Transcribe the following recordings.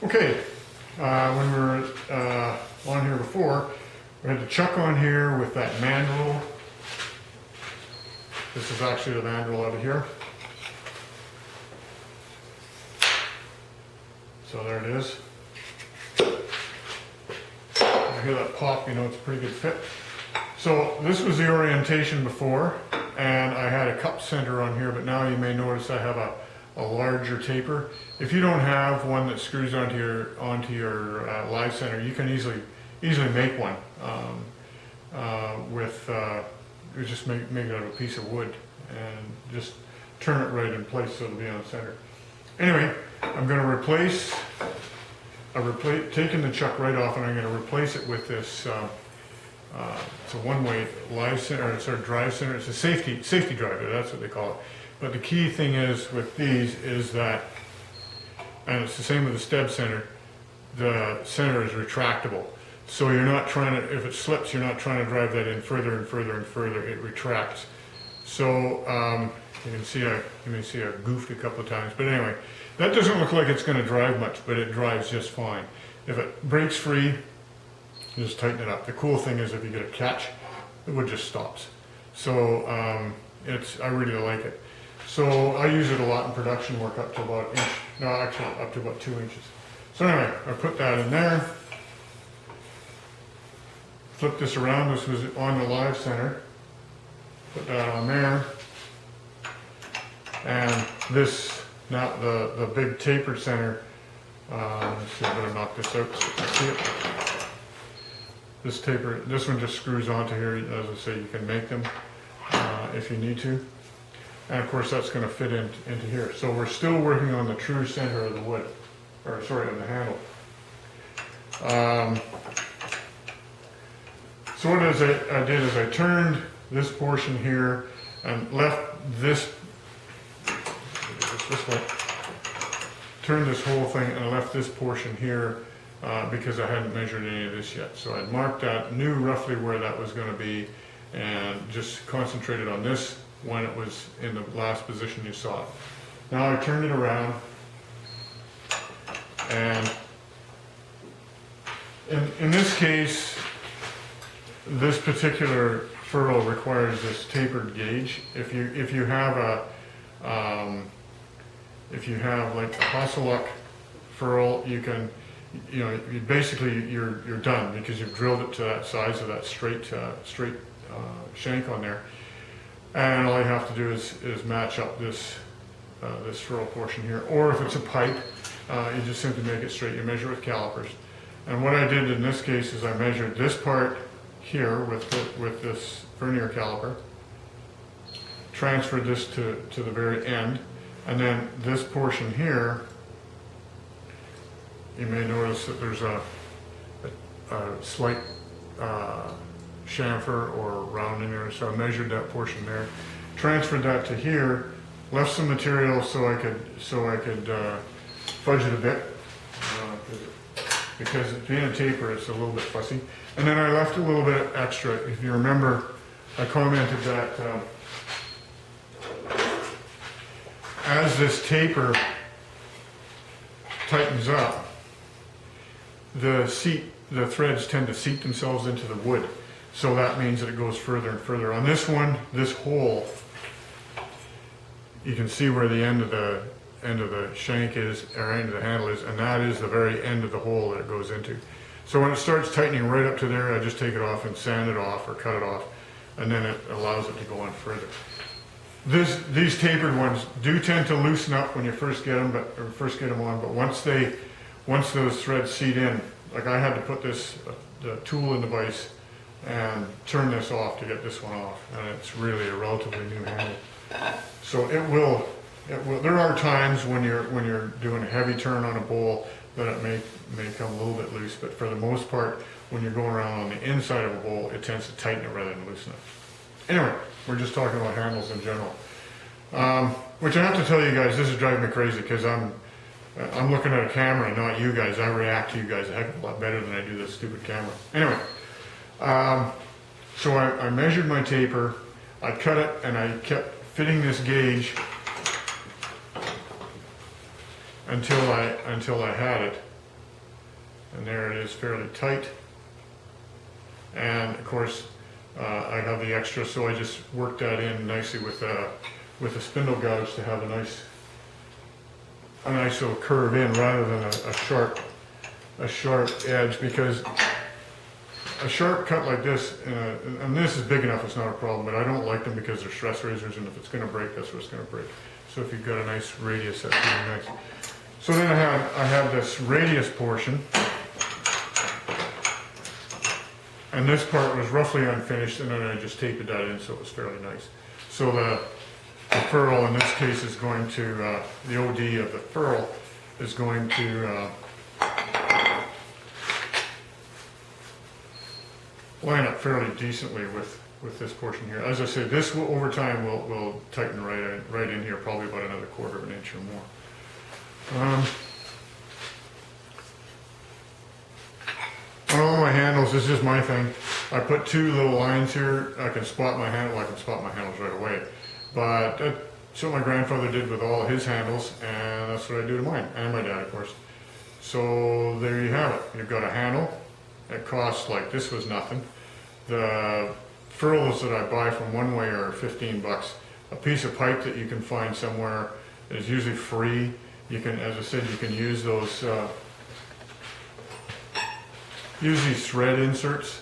Okay, when we were on here before, we had the chuck on here with that mandrel. This is actually the mandrel out of here. So there it is. I hear that pop, you know it's a pretty good fit. So this was the orientation before, and I had a cup center on here, but now you may notice I have a larger taper. If you don't have one that screws onto your live center, you can easily make one you just make it out of a piece of wood and just turn it right in place so it'll be on center. Anyway, I'm going to replace. Taking the chuck right off, and I'm going to replace it with this. It's a one-way live center, or sort of drive center. It's a safety driver. That's what they call it. But the key thing is with these is that, and it's the same with the steb center. The center is retractable, so you're not trying to. If it slips, you're not trying to drive that in further and further and further. It retracts. So you may see I goofed a couple of times, but anyway. That doesn't look like it's going to drive much, but it drives just fine. If it breaks free, you just tighten it up. The cool thing is if you get a catch, the wood just stops. So I really like it. So I use it a lot in production work up to about up to about 2 inches. So anyway, I put that in there. Flip this around. This was on the live center. Put that on there. And this. Now the big tapered center, let's see, I better knock this out so you can see it. This one just screws onto here. As I say, you can make them if you need to. And of course that's going to fit into here. So we're still working on the true center of the wood, or sorry, of the handle. So what I did is I turned this portion here and left this way. Turned this whole thing and I left this portion here because I hadn't measured any of this yet. So I marked that, knew roughly where that was going to be, and just concentrated on this when it was in the last position you saw it. Now I turned it around, and in this case, this particular furrow requires this tapered gauge. If you have like a Hasselhock furrow, you basically you're done because you've drilled it to that size of that straight shank on there, and all you have to do is match up this furrow portion here. Or if it's a pipe, you just simply make it straight. You measure with calipers. And what I did in this case is I measured this part here with this vernier caliper, transferred this to the very end. And then this portion here, you may notice that there's a slight chamfer or rounding there. So I measured that portion there, transferred that to here, left some material so I could fudge it a bit because it being a taper, it's a little bit fussy. And then I left a little bit extra. If you remember, I commented that. As this taper tightens up, the threads tend to seat themselves into the wood. So that means that it goes further and further. On this one, this hole, you can see where the end of the shank is, or end of the handle is, and that is the very end of the hole that it goes into. So when it starts tightening right up to there, I just take it off and sand it off or cut it off, and then it allows it to go on further. These tapered ones do tend to loosen up when you first get them, on. But once those threads seat in, like I had to put the tool in the vise and turn this off to get this one off, and it's really a relatively new handle. So it will. There are times when you're doing a heavy turn on a bowl that it may come a little bit loose, but for the most part, when you're going around on the inside of a bowl, it tends to tighten it rather than loosen it. Anyway, we're just talking about handles in general. Which I have to tell you guys, this is driving me crazy because I'm looking at a camera and not you guys. I react to you guys a heck of a lot better than I do this stupid camera. Anyway, so I measured my taper, I cut it, and I kept fitting this gauge until I had it. and there it is, fairly tight. And of course, I have the extra, so I just worked that in nicely with a spindle gouge to have a nice little curve in rather than a sharp edge, because a sharp cut like this, and this is big enough, it's not a problem, but I don't like them because they're stress razors, and if it's going to break, that's what it's going to break. So if you've got a nice radius, that's really nice. So then I have this radius portion, and this part was roughly unfinished, and then I just taped that in, so it was fairly nice. So the ferrule in this case is going to, the OD of the ferrule is going to line up fairly decently with this portion here. As I said, this will, over time will tighten right in here, probably about another 1/4 of an inch or more. On all my handles, this is just my thing. I put 2 little lines here. I can spot my handle. I can spot my handles right away. But that's what my grandfather did with all his handles, and that's what I do to mine, and my dad, of course. So there you have it. You've got a handle. It costs, like, this was nothing. The furrows that I buy from One Way are 15 bucks. A piece of pipe that you can find somewhere is usually free. You can, as I said, you can use those, use these threaded inserts,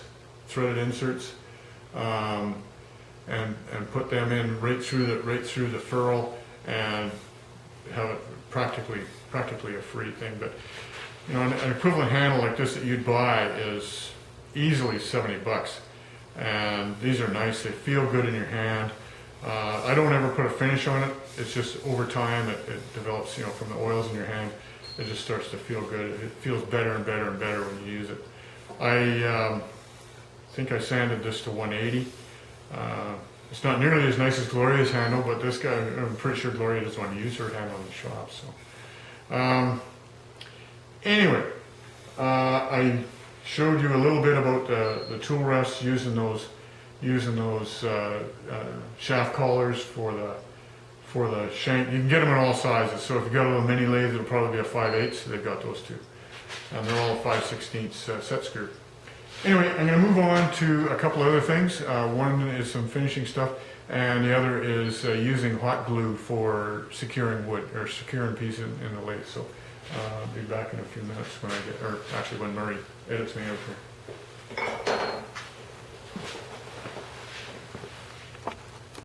and put them in right through the ferrule, and have it practically a free thing. But you know, an equivalent handle like this that you'd buy is easily 70 bucks, and these are nice. They feel good in your hand. I don't ever put a finish on it. It's just over time it develops, you know, from the oils in your hand. It just starts to feel good. It feels better and better and better when you use it. I think I sanded this to 180. It's not nearly as nice as Gloria's handle, but this guy, I'm pretty sure Gloria doesn't want to use her handle in the shop. So anyway, I showed you a little bit about the tool rests, using those shaft collars for the shank. You can get them in all sizes. So if you've got a little mini lathe, it'll probably be a 5/8. So they've got those too, and they're all 5/16 set screw. Anyway, I'm going to move on to a couple other things. One is some finishing stuff, and the other is using hot glue for securing wood, or securing pieces in the lathe. So I'll be back in a few minutes when I get, or actually when Murray edits me out here.